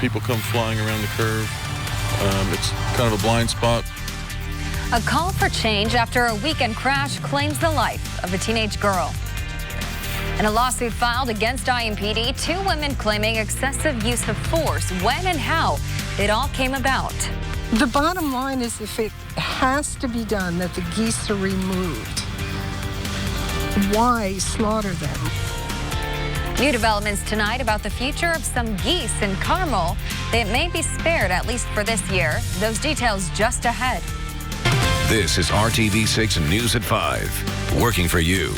People come flying around the curve. It's kind of a blind spot. A call for change after a weekend crash claims the life of a teenage girl. In a lawsuit filed against IMPD, 2 women claiming excessive use of force. When and how it all came about. The bottom line is if it has to be done, that the geese are removed. Why slaughter them? New developments tonight about the future of some geese in Carmel. They may be spared, at least for this year. Those details just ahead. This is RTV6 News at 5, working for you.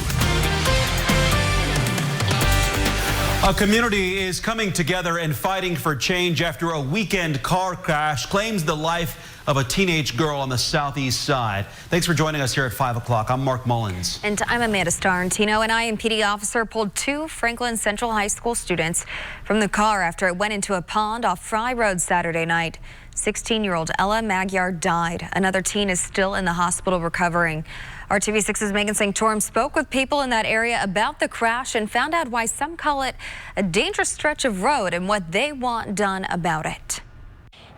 A community is coming together and fighting for change after a weekend car crash claims the life of a teenage girl on the southeast side. Thanks for joining us here at 5 o'clock. I'm Mark Mullins. And I'm Amanda Starrentino. An IMPD officer pulled 2 Franklin Central High School students from the car after it went into a pond off Fry Road Saturday night. 16-year-old Ella Magyar died. Another teen is still in the hospital recovering. RTV6's Megan Sanctorum spoke with people in that area about the crash and found out why some call it a dangerous stretch of road and what they want done about it.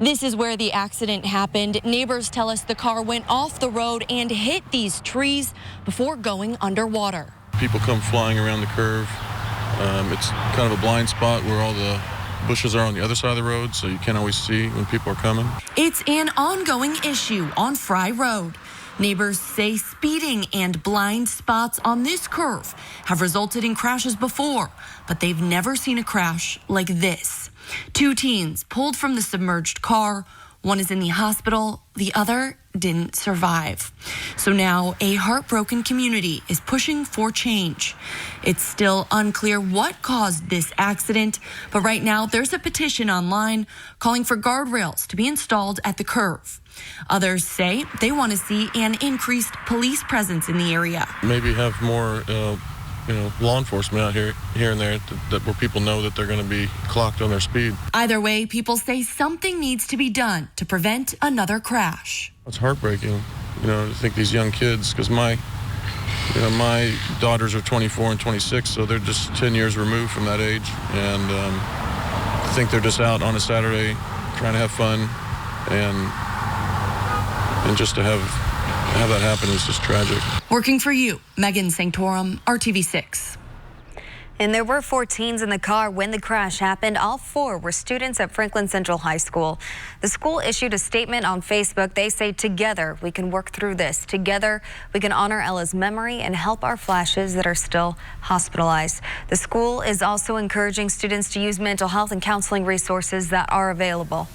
This is where the accident happened. Neighbors tell us the car went off the road and hit these trees before going underwater. People come flying around the curve. It's kind of a blind spot where all the bushes are on the other side of the road, so you can't always see when people are coming. It's an ongoing issue on Fry Road. Neighbors say speeding and blind spots on this curve have resulted in crashes before, but they've never seen a crash like this. 2 teens pulled from the submerged car. One is in the hospital, the other didn't survive. So now a heartbroken community is pushing for change. It's still unclear what caused this accident, but right now there's a petition online calling for guardrails to be installed at the curve. Others say they want to see an increased police presence in the area. Maybe have more law enforcement out here and there where people know that they're going to be clocked on their speed. Either way, people say something needs to be done to prevent another crash. It's heartbreaking, to think these young kids, because my daughters are 24 and 26, so they're just 10 years removed from that age, and I think they're just out on a Saturday trying to have fun, and just to have that happen is just tragic. Working for you, Megan Sanctorum, RTV6. And there were 4 teens in the car when the crash happened. All 4 were students at Franklin Central High School. The school issued a statement on Facebook. They say, together we can work through this. Together we can honor Ella's memory and help our flashes that are still hospitalized. The school is also encouraging students to use mental health and counseling resources that are available.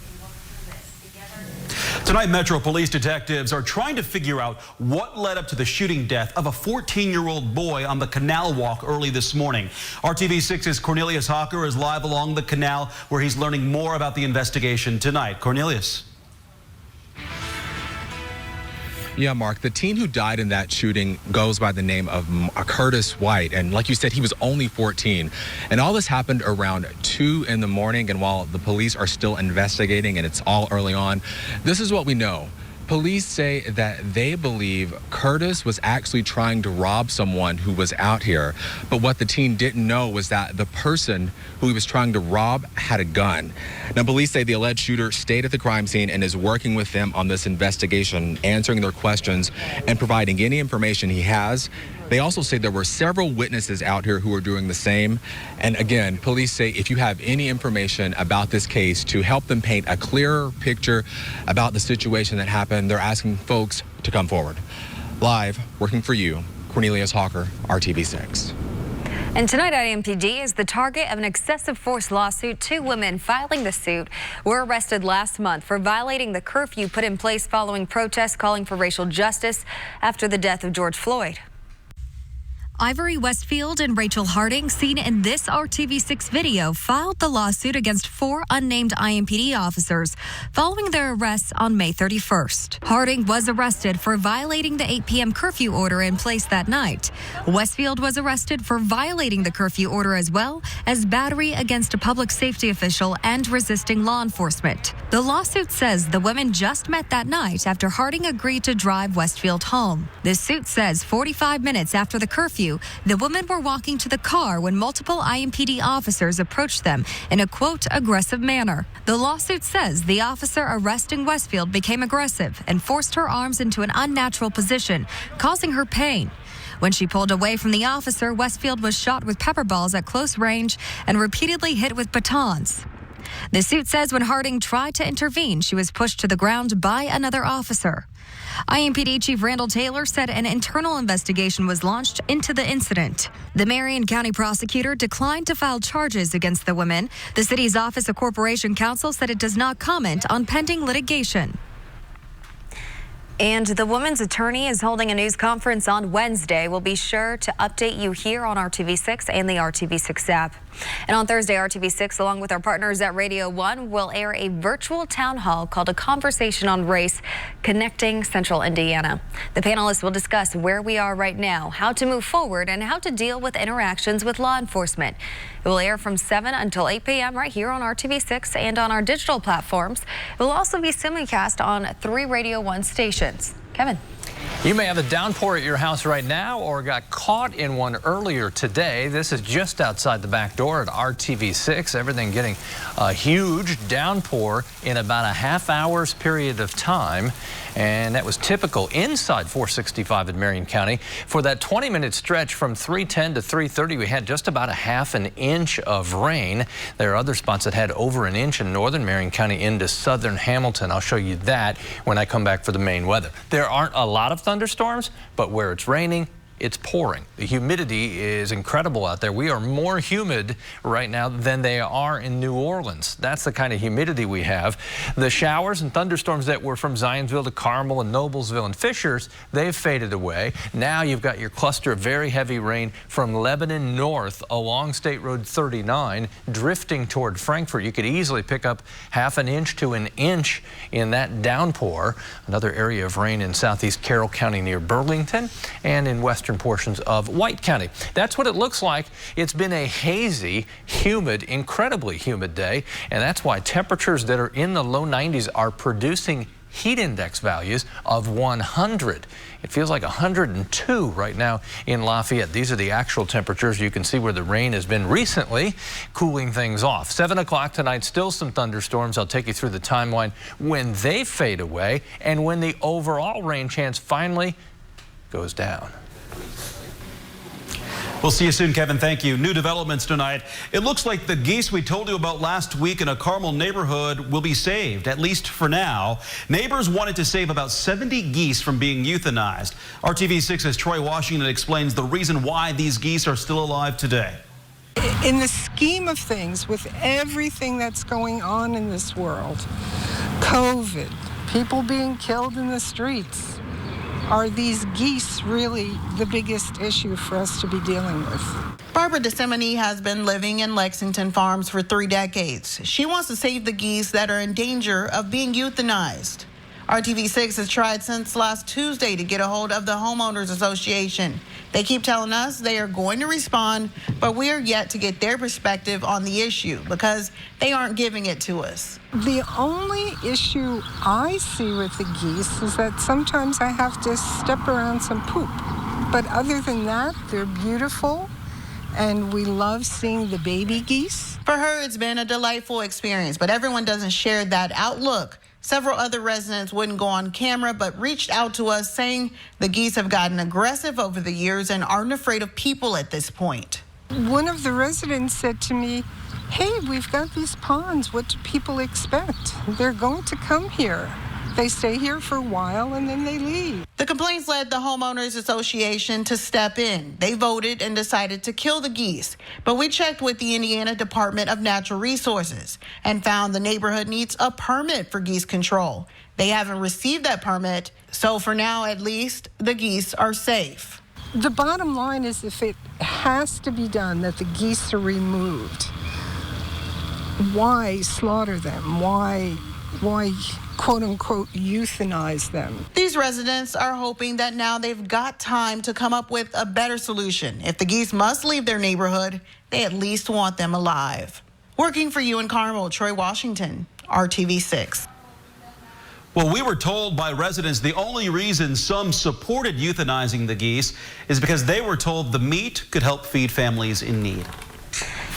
Tonight, Metro Police detectives are trying to figure out what led up to the shooting death of a 14-year-old boy on the Canal walk early this morning. RTV6's Cornelius Hawker is live along the Canal, where he's learning more about the investigation tonight. Cornelius. Yeah, Mark, the teen who died in that shooting goes by the name of Curtis White. And like you said, he was only 14. And all this happened around 2 in the morning. And while the police are still investigating and it's all early on, this is what we know. Police say that they believe Curtis was actually trying to rob someone who was out here. But what the teen didn't know was that the person who he was trying to rob had a gun. Now, police say the alleged shooter stayed at the crime scene and is working with them on this investigation, answering their questions and providing any information he has. They also say there were several witnesses out here who are doing the same. And again, police say if you have any information about this case to help them paint a clearer picture about the situation that happened, they're asking folks to come forward. Live, working for you, Cornelius Hawker, RTV6. And tonight, IMPD is the target of an excessive force lawsuit. 2 women filing the suit were arrested last month for violating the curfew put in place following protests calling for racial justice after the death of George Floyd. Ivory Westfield and Rachel Harding, seen in this RTV6 video, filed the lawsuit against 4 unnamed IMPD officers following their arrests on May 31st. Harding was arrested for violating the 8 p.m. curfew order in place that night. Westfield was arrested for violating the curfew order as well as battery against a public safety official and resisting law enforcement. The lawsuit says the women just met that night after Harding agreed to drive Westfield home. This suit says 45 minutes after the curfew, curfew, the women were walking to the car when multiple IMPD officers approached them in a, quote, aggressive manner. The lawsuit says the officer arresting Westfield became aggressive and forced her arms into an unnatural position, causing her pain. When she pulled away from the officer, Westfield was shot with pepper balls at close range and repeatedly hit with batons. The suit says when Harding tried to intervene, she was pushed to the ground by another officer. IMPD Chief Randall Taylor said an internal investigation was launched into the incident. The Marion County prosecutor declined to file charges against the women. The city's Office of Corporation Counsel said it does not comment on pending litigation. And the woman's attorney is holding a news conference on Wednesday. We'll be sure to update you here on RTV6 and the RTV6 app. And on Thursday, RTV6, along with our partners at Radio 1, will air a virtual town hall called A Conversation on Race, Connecting Central Indiana. The panelists will discuss where we are right now, how to move forward, and how to deal with interactions with law enforcement. It will air from 7 until 8 p.m. right here on RTV6 and on our digital platforms. It will also be simulcast on 3 Radio 1 stations. Kevin. You may have a downpour at your house right now or got caught in one earlier today. This is just outside the back door at RTV6. Everything getting a huge downpour in about a half-hour's period of time. And that was typical inside 465 in Marion County. For that 20-minute stretch from 3:10 to 3:30, we had just about a half an inch of rain. There are other spots that had over an inch in northern Marion County into southern Hamilton. I'll show you that when I come back for the main weather. There aren't a lot of thunderstorms, but where it's raining, it's pouring. The humidity is incredible out there. We are more humid right now than they are in New Orleans. That's the kind of humidity we have. The showers and thunderstorms that were from Zionsville to Carmel and Noblesville and Fishers, they've faded away. Now you've got your cluster of very heavy rain from Lebanon north along State Road 39, drifting toward Frankfort. You could easily pick up half an inch to an inch in that downpour. Another area of rain in southeast Carroll County near Burlington and in western portions of White County. That's what it looks like. It's been a hazy, humid, incredibly humid day, and that's why temperatures that are in the low 90s are producing heat index values of 100. It feels like 102 right now in Lafayette. These are the actual temperatures. You can see where the rain has been recently, cooling things off. 7 o'clock tonight, still some thunderstorms. I'll take you through the timeline when they fade away and when the overall rain chance finally goes down. We'll see you soon, Kevin. Thank you. New developments tonight. It looks like the geese we told you about last week in a Carmel neighborhood will be saved, at least for now. Neighbors wanted to save about 70 geese from being euthanized. RTV6's Troy Washington explains the reason why these geese are still alive today. In the scheme of things, with everything that's going on in this world, COVID, people being killed in the streets, are these geese really the biggest issue for us to be dealing with? Barbara DeSimone has been living in Lexington Farms for 3 decades. She wants to save the geese that are in danger of being euthanized. RTV6 has tried since last Tuesday to get a hold of the Homeowners Association. They keep telling us they are going to respond, but we are yet to get their perspective on the issue because they aren't giving it to us. The only issue I see with the geese is that sometimes I have to step around some poop. But other than that, they're beautiful, and we love seeing the baby geese. For her, it's been a delightful experience, but everyone doesn't share that outlook. Several other residents wouldn't go on camera, but reached out to us saying the geese have gotten aggressive over the years and aren't afraid of people at this point. One of the residents said to me, "Hey, we've got these ponds. What do people expect? They're going to come here. They stay here for a while and then they leave." The complaints led the Homeowners Association to step in. They voted and decided to kill the geese. But we checked with the Indiana Department of Natural Resources and found the neighborhood needs a permit for geese control. They haven't received that permit, so for now at least, the geese are safe. The bottom line is if it has to be done, that the geese are removed, why slaughter them? Why quote-unquote euthanize them? These residents are hoping that now they've got time to come up with a better solution. If the geese must leave their neighborhood, they at least want them alive. Working for you in Carmel, Troy Washington, RTV6. Well, we were told by residents the only reason some supported euthanizing the geese is because they were told the meat could help feed families in need.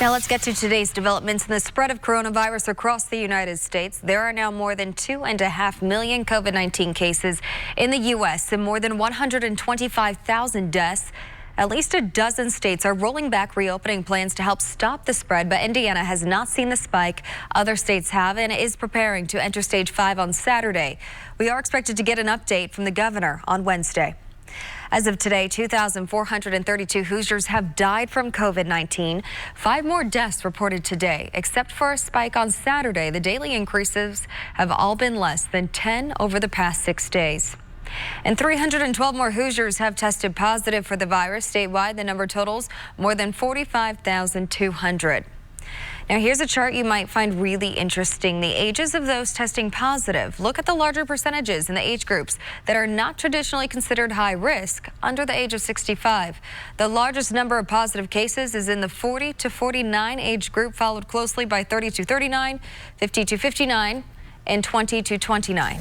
Now let's get to today's developments in the spread of coronavirus across the United States. There are now more than 2.5 million COVID-19 cases in the U.S. and more than 125,000 deaths. At least a dozen states are rolling back reopening plans to help stop the spread, but Indiana has not seen the spike. Other states have and is preparing to enter stage 5 on Saturday. We are expected to get an update from the governor on Wednesday. As of today, 2,432 Hoosiers have died from COVID-19. 5 more deaths reported today. Except for a spike on Saturday, the daily increases have all been less than 10 over the past 6 days. And 312 more Hoosiers have tested positive for the virus. Statewide, the number totals more than 45,200. Now, here's a chart you might find really interesting. The ages of those testing positive. Look at the larger percentages in the age groups that are not traditionally considered high risk, under the age of 65. The largest number of positive cases is in the 40 to 49 age group, followed closely by 30 to 39, 50 to 59, and 20 to 29.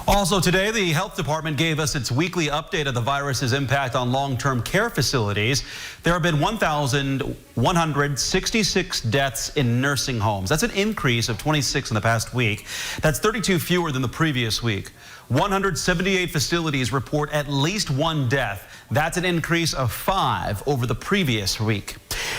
Also today, the health department gave us its weekly update of the virus's impact on long-term care facilities. There have been 1,166 deaths in nursing homes. That's an increase of 26 in the past week. That's 32 fewer than the previous week. 178 facilities report at least 1 death. That's an increase of 5 over the previous week.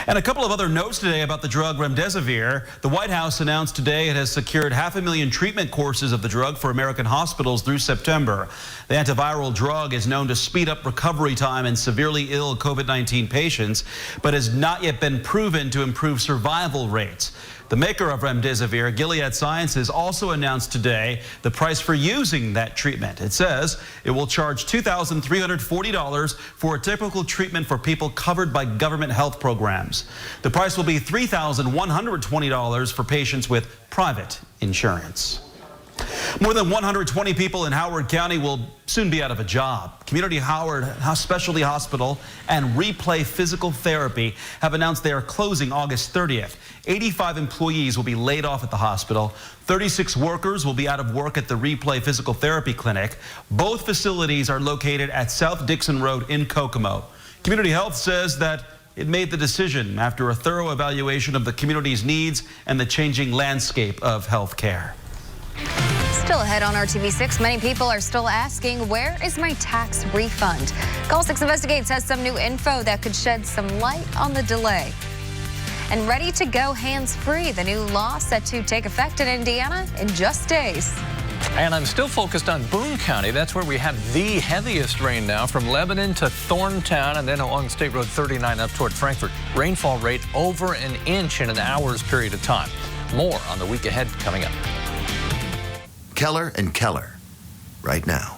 And a couple of other notes today about the drug remdesivir. The White House announced today it has secured 500,000 treatment courses of the drug for American hospitals through September. The antiviral drug is known to speed up recovery time in severely ill COVID-19 patients, but has not yet been proven to improve survival rates. The maker of remdesivir, Gilead Sciences, also announced today the price for using that treatment. It says it will charge $2,340 for a typical treatment for people covered by government health programs. The price will be $3,120 for patients with private insurance. More than 120 people in Howard County will soon be out of a job. Community Howard Specialty Hospital and Replay Physical Therapy have announced they are closing August 30th. 85 employees will be laid off at the hospital. 36 workers will be out of work at the Replay Physical Therapy Clinic. Both facilities are located at South Dixon Road in Kokomo. Community Health says that it made the decision after a thorough evaluation of the community's needs and the changing landscape of health care. Still ahead on RTV6, many people are still asking, where is my tax refund? Call 6 Investigates has some new info that could shed some light on the delay. And ready to go hands-free, the new law set to take effect in Indiana in just days. And I'm still focused on Boone County. That's where we have the heaviest rain now, from Lebanon to Thorntown and then along State Road 39 up toward Frankfort. Rainfall rate over an inch in an hour's period of time. More on the week ahead coming up. Keller and Keller, right now.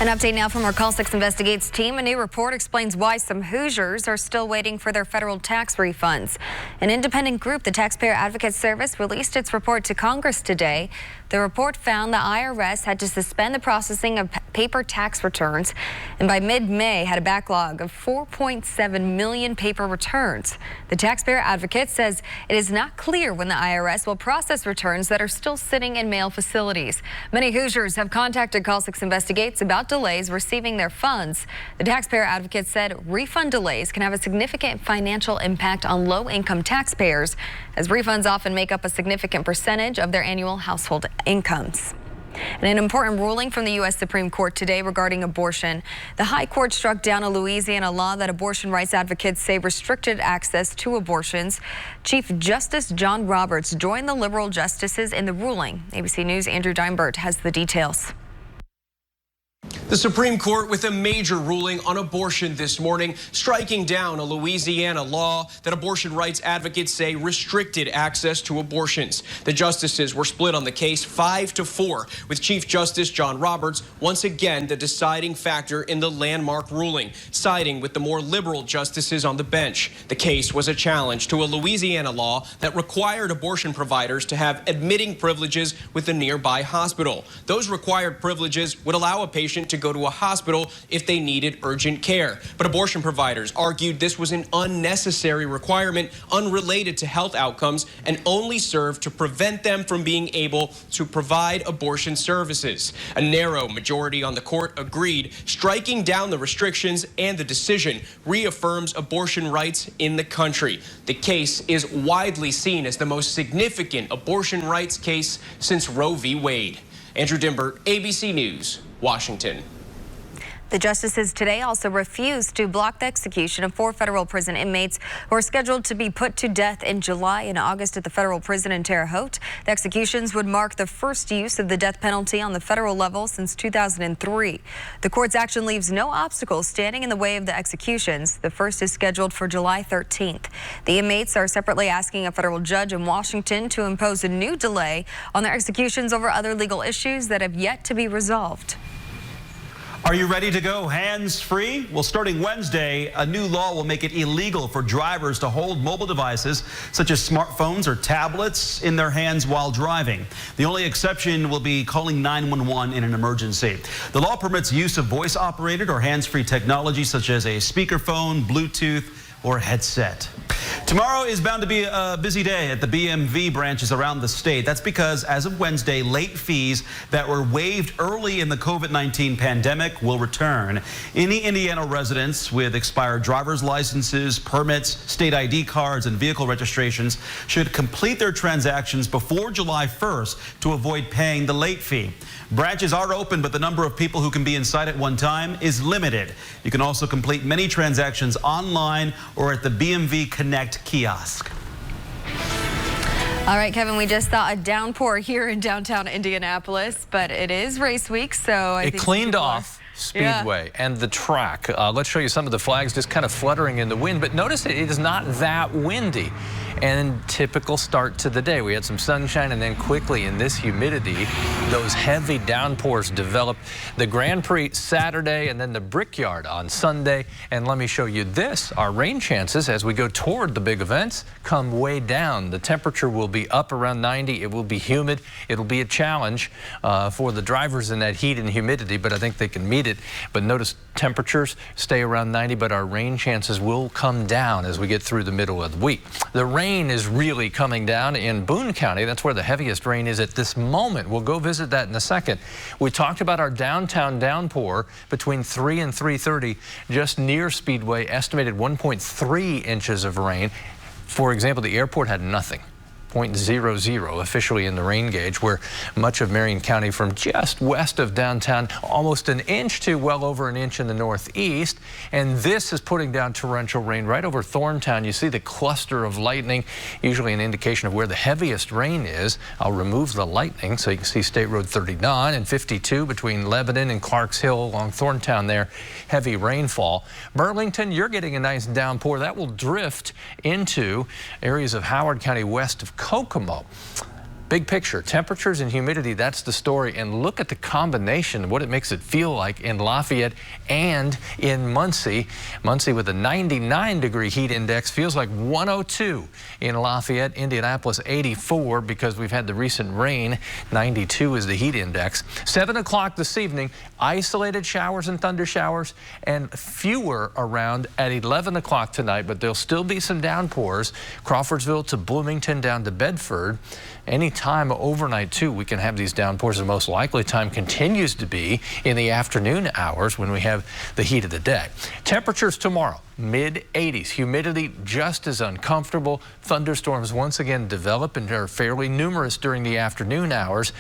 An update now from our Call 6 Investigates team. A new report explains why some Hoosiers are still waiting for their federal tax refunds. An independent group, the Taxpayer Advocate Service, released its report to Congress today. The report found the IRS had to suspend the processing of paper tax returns, and by mid-May had a backlog of 4.7 million paper returns. The Taxpayer Advocate says it is not clear when the IRS will process returns that are still sitting in mail facilities. Many Hoosiers have contacted Call 6 Investigates about delays receiving their funds. The Taxpayer Advocate said refund delays can have a significant financial impact on low-income taxpayers, as refunds often make up a significant percentage of their annual household incomes. And an important ruling from the U.S. Supreme Court today regarding abortion. The High Court struck down a Louisiana law that abortion rights advocates say restricted access to abortions. Chief Justice John Roberts joined the liberal justices in the ruling. ABC News' Andrew Deinbert has the details. The Supreme Court with a major ruling on abortion this morning, striking down a Louisiana law that abortion rights advocates say restricted access to abortions. The justices were split on the case 5-4, with Chief Justice John Roberts once again the deciding factor in the landmark ruling, siding with the more liberal justices on the bench. The case was a challenge to a Louisiana law that required abortion providers to have admitting privileges with a nearby hospital. Those required privileges would allow a patient to to go to a hospital if they needed urgent care. But abortion providers argued this was an unnecessary requirement unrelated to health outcomes and only served to prevent them from being able to provide abortion services. A narrow majority on the court agreed, striking down the restrictions, and the decision reaffirms abortion rights in the country. The case is widely seen as the most significant abortion rights case since Roe v. Wade. Andrew Dimbert, ABC News, Washington. The justices today also refused to block the execution of 4 federal prison inmates who are scheduled to be put to death in July and August at the federal prison in Terre Haute. The executions would mark the first use of the death penalty on the federal level since 2003. The court's action leaves no obstacles standing in the way of the executions. The first is scheduled for July 13th. The inmates are separately asking a federal judge in Washington to impose a new delay on their executions over other legal issues that have yet to be resolved. Are you ready to go hands-free? Well, starting Wednesday, a new law will make it illegal for drivers to hold mobile devices such as smartphones or tablets in their hands while driving. The only exception will be calling 911 in an emergency. The law permits use of voice-operated or hands-free technology such as a speakerphone, Bluetooth, or headset. Tomorrow is bound to be a busy day at the BMV branches around the state. That's because as of Wednesday, late fees that were waived early in the COVID-19 pandemic will return. Any Indiana residents with expired driver's licenses, permits, state ID cards, and vehicle registrations should complete their transactions before July 1st to avoid paying the late fee. Branches are open, but the number of people who can be inside at one time is limited. You can also complete many transactions online or at the BMV Connect kiosk. All right, Kevin, we just saw a downpour here in downtown Indianapolis, but it is race week, so I think it cleaned off Speedway and the track. Let's show you some of the flags just kind of fluttering in the wind, but notice it is not that windy. And typical start to the day. We had some sunshine, and then quickly in this humidity, those heavy downpours developed. The Grand Prix Saturday and then the Brickyard on Sunday. And let me show you this. Our rain chances as we go toward the big events come way down. The temperature will be up around 90. It will be humid. It'll be a challenge for the drivers in that heat and humidity, but I think they can meet it. But notice temperatures stay around 90, but our rain chances will come down as we get through the middle of the week. The rain is really coming down in Boone County. That's where the heaviest rain is at this moment. We'll go visit that in a second. We talked about our downtown downpour between 3 and 3:30 just near Speedway, estimated 1.3 inches of rain. For example, the airport had nothing. 0.00 officially in the rain gauge, where much of Marion County from just west of downtown, almost an inch to well over an inch in the northeast. And this is putting down torrential rain right over Thorntown. You see the cluster of lightning, usually an indication of where the heaviest rain is. I'll remove the lightning so you can see State Road 39 and 52 between Lebanon and Clarks Hill along Thorntown there. Heavy rainfall. Burlington, you're getting a nice downpour. That will drift into areas of Howard County west of Kokomo. Big picture, temperatures and humidity, that's the story. And look at the combination, what it makes it feel like in Lafayette and in Muncie. Muncie with a 99-degree heat index feels like 102 in Lafayette. Indianapolis 84 because we've had the recent rain. 92 is the heat index. 7 o'clock this evening, isolated showers and thunder showers and fewer around at 11 o'clock tonight, but there'll still be some downpours. Crawfordsville to Bloomington down to Bedford. Any time overnight, too, we can have these downpours. The most likely time continues to be in the afternoon hours when we have the heat of the day. Temperatures tomorrow, mid-80s. Humidity just as uncomfortable. Thunderstorms once again develop and are fairly numerous during the afternoon hours.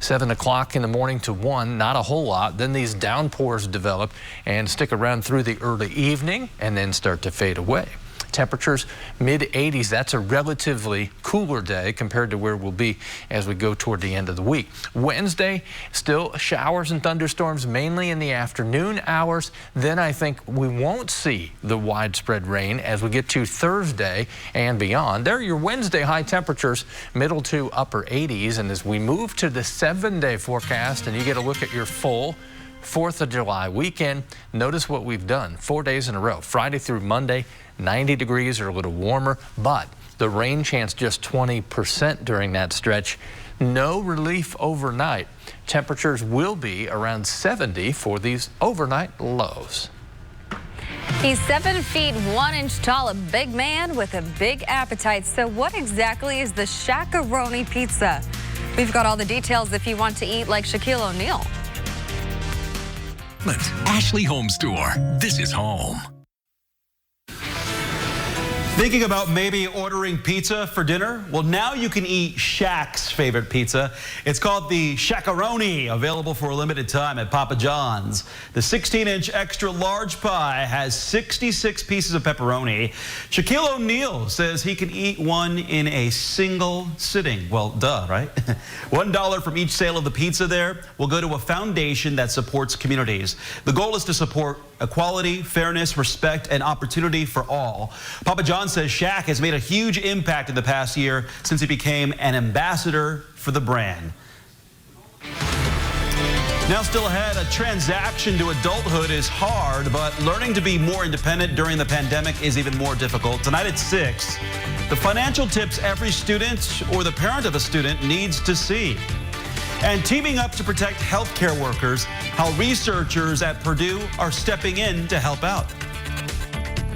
7 o'clock in the morning to 1, not a whole lot. Then these downpours develop and stick around through the early evening and then start to fade away. Temperatures mid-80s. That's a relatively cooler day compared to where we'll be as we go toward the end of the week. Wednesday, still showers and thunderstorms mainly in the afternoon hours. Then I think we won't see the widespread rain as we get to Thursday and beyond. There are your Wednesday high temperatures, middle to upper 80s. And as we move to the 7-day forecast and you get a look at your full 4th of July weekend, notice what we've done 4 days in a row, Friday through Monday. 90 degrees or a little warmer, but the rain chance just 20% during that stretch. no relief overnight. Temperatures will be around 70 for these overnight lows. He's 7 feet 1 inch tall, a big man with a big appetite. So what exactly is the Shaquille pizza? We've got all the details if you want to eat like Shaquille O'Neal. Ashley Home Store. This is home. Thinking about maybe ordering pizza for dinner? Well, now you can eat Shaq's favorite pizza. It's called the Shaquille, available for a limited time at Papa John's. The 16-inch extra large pie has 66 pieces of pepperoni. Shaquille O'Neal says he can eat one in a single sitting. Well, duh, right? $1 from each sale of the pizza there will go to a foundation that supports communities. The goal is to support equality, fairness, respect, and opportunity for all. Papa John says Shaq has made a huge impact in the past year since he became an ambassador for the brand. Now still ahead, a transaction to adulthood is hard, but learning to be more independent during the pandemic is even more difficult. Tonight at 6, the financial tips every student or the parent of a student needs to see. And teaming up to protect healthcare workers, how researchers at Purdue are stepping in to help out.